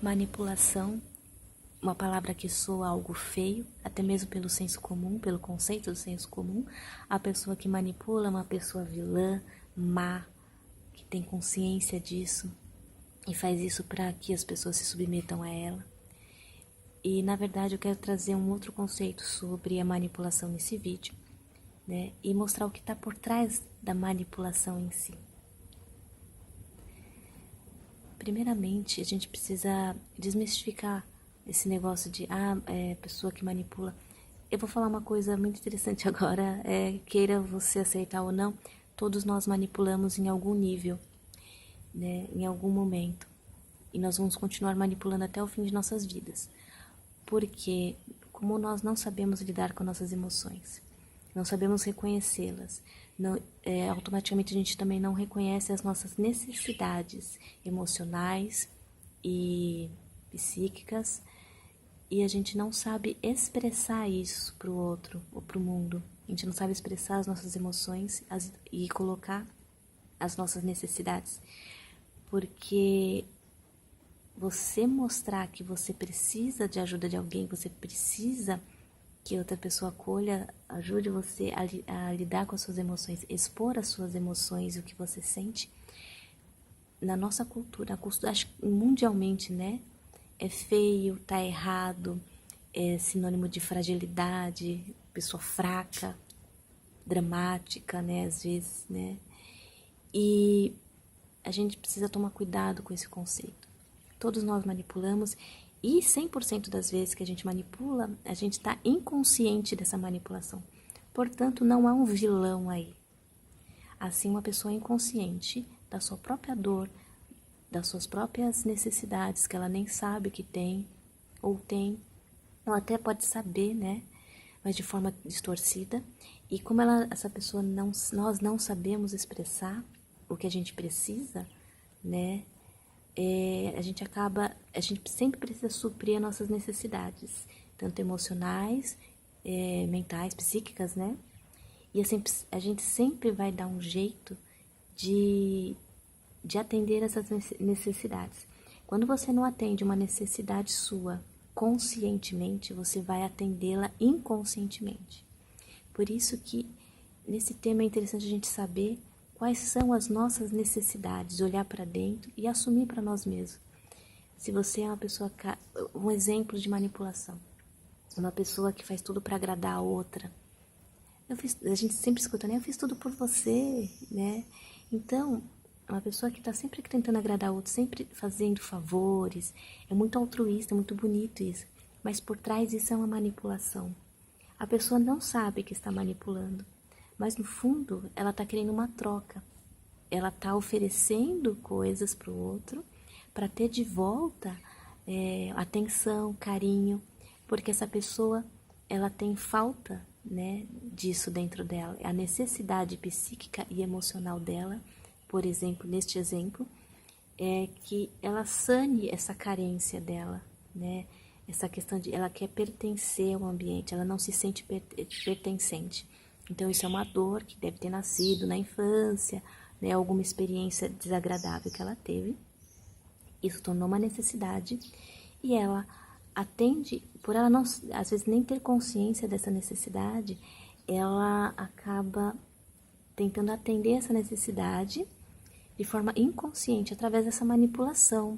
Manipulação, uma palavra que soa algo feio, até mesmo pelo senso comum, pelo conceito do senso comum. A pessoa que manipula é uma pessoa vilã, má, que tem consciência disso e faz isso para que as pessoas se submetam a ela. E, na verdade, eu quero trazer um outro conceito sobre a manipulação nesse vídeo, né? E mostrar o que está por trás da manipulação em si. Primeiramente, a gente precisa desmistificar esse negócio de, pessoa que manipula. Eu vou falar uma coisa muito interessante agora, queira você aceitar ou não, todos nós manipulamos em algum nível, né, em algum momento. E nós vamos continuar manipulando até o fim de nossas vidas. Porque, como nós não sabemos lidar com nossas emoções, não sabemos reconhecê-las, automaticamente a gente também não reconhece as nossas necessidades emocionais e psíquicas, e a gente não sabe expressar isso para o outro ou para o mundo. A gente não sabe expressar as nossas emoções e colocar as nossas necessidades, porque você mostrar que você precisa de ajuda de alguém, você precisa que outra pessoa acolha, ajude você a lidar com as suas emoções, expor as suas emoções e o que você sente. Na nossa cultura, acho que mundialmente, né? É feio, tá errado, é sinônimo de fragilidade, pessoa fraca, dramática, né? Às vezes, né? E a gente precisa tomar cuidado com esse conceito. Todos nós manipulamos. E 100% das vezes que a gente manipula, a gente está inconsciente dessa manipulação. Portanto, não há um vilão aí. Assim, uma pessoa inconsciente da sua própria dor, das suas próprias necessidades, que ela nem sabe que tem, ou ou até pode saber, né? Mas de forma distorcida. E como essa pessoa nós não sabemos expressar o que a gente precisa, né? A gente sempre precisa suprir as nossas necessidades, tanto emocionais, mentais, psíquicas, né? E a gente sempre vai dar um jeito de atender essas necessidades. Quando você não atende uma necessidade sua conscientemente, você vai atendê-la inconscientemente. Por isso que nesse tema é interessante a gente saber quais são as nossas necessidades, olhar para dentro e assumir para nós mesmos. Se você é uma pessoa, um exemplo de manipulação, uma pessoa que faz tudo para agradar a outra, a gente sempre escuta, né? Eu fiz tudo por você, né? Então, uma pessoa que está sempre tentando agradar a outra, sempre fazendo favores, é muito altruísta, é muito bonito isso, mas por trás isso é uma manipulação. A pessoa não sabe que está manipulando, mas no fundo ela está querendo uma troca. Ela está oferecendo coisas para o outro para ter de volta atenção, carinho, porque essa pessoa ela tem falta, né, disso dentro dela. A necessidade psíquica e emocional dela, por exemplo, neste exemplo, é que ela sane essa carência dela, né? Essa questão de ela quer pertencer ao ambiente, ela não se sente pertencente. Então isso é uma dor que deve ter nascido na infância, né, alguma experiência desagradável que ela teve. Isso tornou uma necessidade e ela atende, por ela não, às vezes nem ter consciência dessa necessidade, ela acaba tentando atender essa necessidade de forma inconsciente, através dessa manipulação.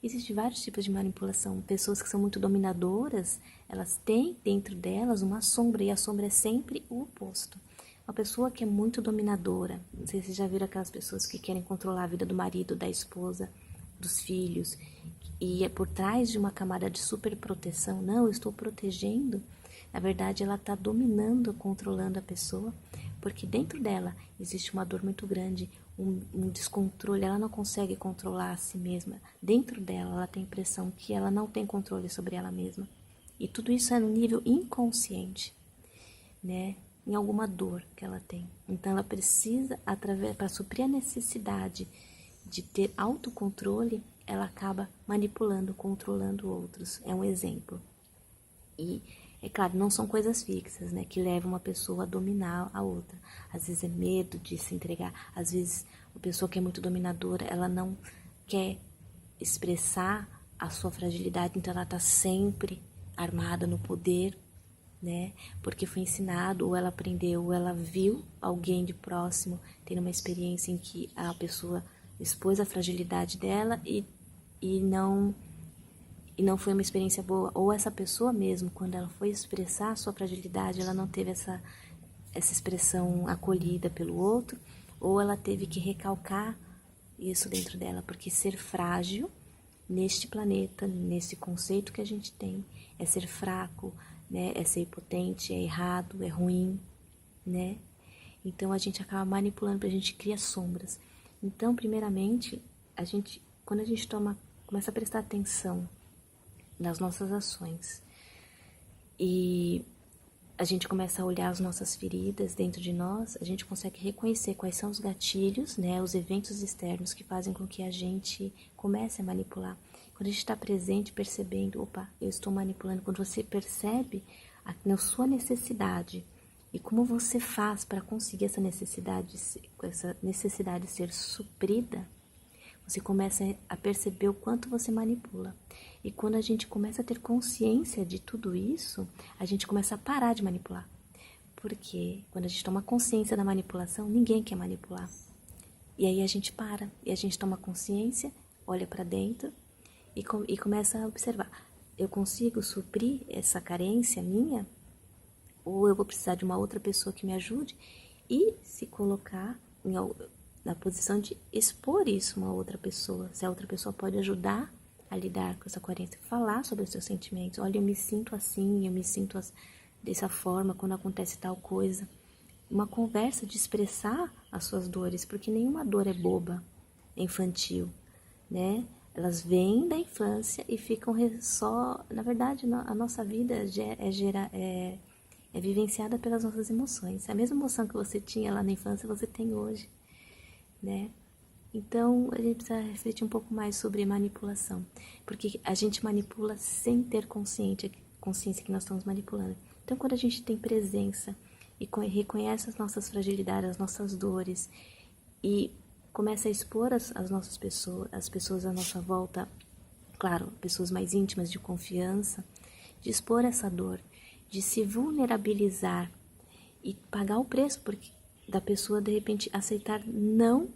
Existem vários tipos de manipulação. Pessoas que são muito dominadoras, elas têm dentro delas uma sombra, e a sombra é sempre o oposto. Uma pessoa que é muito dominadora, não sei se vocês já viram aquelas pessoas que querem controlar a vida do marido, da esposa, dos filhos, e é por trás de uma camada de superproteção. Não, eu estou protegendo. Na verdade, ela está dominando, controlando a pessoa, porque dentro dela existe uma dor muito grande, um descontrole, ela não consegue controlar a si mesma. Dentro dela, ela tem a impressão que ela não tem controle sobre ela mesma. E tudo isso é no nível inconsciente, né? Em alguma dor que ela tem. Então, ela precisa, para suprir a necessidade de ter autocontrole, ela acaba manipulando, controlando outros. É um exemplo. E é claro, não são coisas fixas, né, que levam uma pessoa a dominar a outra. Às vezes é medo de se entregar, às vezes a pessoa que é muito dominadora, ela não quer expressar a sua fragilidade, então ela está sempre armada no poder, né? Porque foi ensinado, ou ela aprendeu, ou ela viu alguém de próximo tendo uma experiência em que a pessoa expôs a fragilidade dela e não foi uma experiência boa, ou essa pessoa mesmo, quando ela foi expressar a sua fragilidade, ela não teve essa expressão acolhida pelo outro, ou ela teve que recalcar isso dentro dela, porque ser frágil neste planeta, nesse conceito que a gente tem, é ser fraco, né? É ser impotente, é errado, é ruim, né? Então a gente acaba manipulando, a gente cria sombras. Então, primeiramente, quando a gente começa a prestar atenção nas nossas ações e a gente começa a olhar as nossas feridas dentro de nós, a gente consegue reconhecer quais são os gatilhos, né, os eventos externos que fazem com que a gente comece a manipular. Quando a gente está presente, percebendo, opa, eu estou manipulando, quando você percebe na sua necessidade e como você faz para conseguir essa necessidade ser suprida, você começa a perceber o quanto você manipula. E quando a gente começa a ter consciência de tudo isso, a gente começa a parar de manipular. Porque quando a gente toma consciência da manipulação, ninguém quer manipular. E aí a gente para, e a gente toma consciência, olha para dentro e começa a observar. Eu consigo suprir essa carência minha? Ou eu vou precisar de uma outra pessoa que me ajude? E se colocar na posição de expor isso a uma outra pessoa. Se a outra pessoa pode ajudar a lidar com essa carência, falar sobre os seus sentimentos. Olha, eu me sinto assim, eu me sinto dessa forma quando acontece tal coisa. Uma conversa de expressar as suas dores, porque nenhuma dor é boba, é infantil, né? Elas vêm da infância e ficam só... Na verdade, a nossa vida é vivenciada pelas nossas emoções. A mesma emoção que você tinha lá na infância, você tem hoje, né? Então, a gente precisa refletir um pouco mais sobre manipulação, porque a gente manipula sem ter consciência que nós estamos manipulando. Então, quando a gente tem presença e reconhece as nossas fragilidades, as nossas dores, e começa a expor as pessoas à nossa volta, claro, pessoas mais íntimas, de confiança, de expor essa dor, de se vulnerabilizar e pagar o preço da pessoa, de repente, aceitar não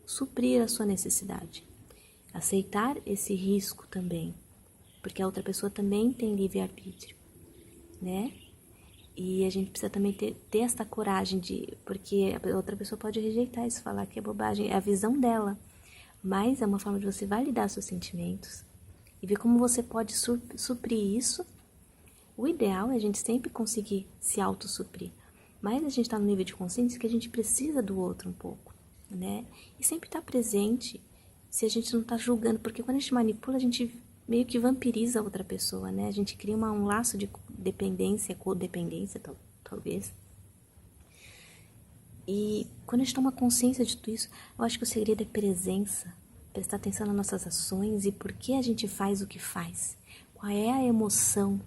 suprir a sua necessidade. Aceitar esse risco também, porque a outra pessoa também tem livre-arbítrio, né? E a gente precisa também ter essa coragem porque a outra pessoa pode rejeitar isso, falar que é bobagem, é a visão dela, mas é uma forma de você validar seus sentimentos e ver como você pode suprir isso. O ideal é a gente sempre conseguir se autossuprir, mas a gente está no nível de consciência que a gente precisa do outro um pouco, né? E sempre estar presente, se a gente não está julgando, porque quando a gente manipula, a gente meio que vampiriza a outra pessoa, né? A gente cria um laço de dependência, codependência, talvez. E quando a gente toma consciência de tudo isso, eu acho que o segredo é presença, prestar atenção nas nossas ações e por que a gente faz o que faz. Qual é a emoção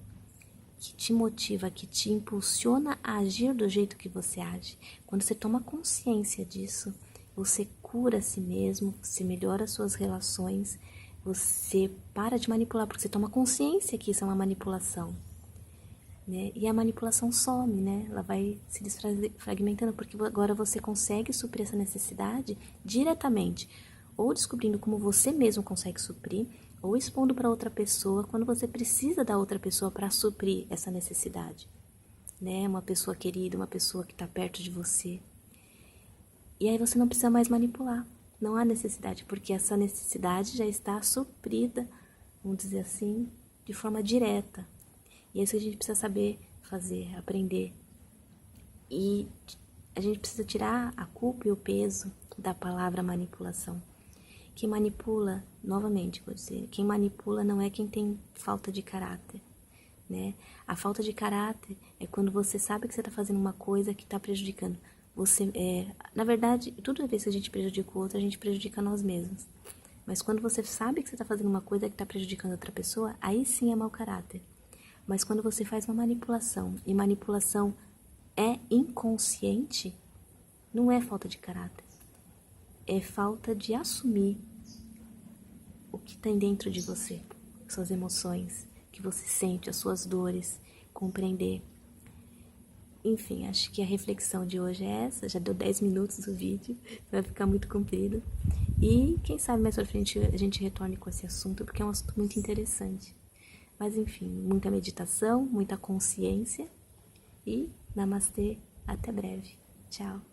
que te motiva, que te impulsiona a agir do jeito que você age. Quando você toma consciência disso, você cura a si mesmo, você melhora as suas relações, você para de manipular, porque você toma consciência que isso é uma manipulação, né? E a manipulação some, né? Ela vai se desfragmentando, porque agora você consegue suprir essa necessidade diretamente, ou descobrindo como você mesmo consegue suprir, ou expondo para outra pessoa quando você precisa da outra pessoa para suprir essa necessidade, né? Uma pessoa querida, uma pessoa que está perto de você. E aí você não precisa mais manipular, não há necessidade, porque essa necessidade já está suprida, vamos dizer assim, de forma direta. E é isso que a gente precisa saber fazer, aprender. E a gente precisa tirar a culpa e o peso da palavra manipulação. Quem manipula, novamente vou dizer, quem manipula não é quem tem falta de caráter, né? A falta de caráter é quando você sabe que você está fazendo uma coisa que está prejudicando. Na verdade, toda vez que a gente prejudica o outro, a gente prejudica nós mesmos. Mas quando você sabe que você está fazendo uma coisa que está prejudicando outra pessoa, aí sim é mau caráter. Mas quando você faz uma manipulação, e manipulação é inconsciente, não é falta de caráter. É falta de assumir o que tem dentro de você. suas emoções, que você sente, as suas dores, compreender. Enfim, acho que a reflexão de hoje é essa. Já deu 10 minutos o vídeo, vai ficar muito comprido. E quem sabe mais pra frente a gente retorne com esse assunto, porque é um assunto muito interessante. Mas enfim, muita meditação, muita consciência e namastê, até breve. Tchau.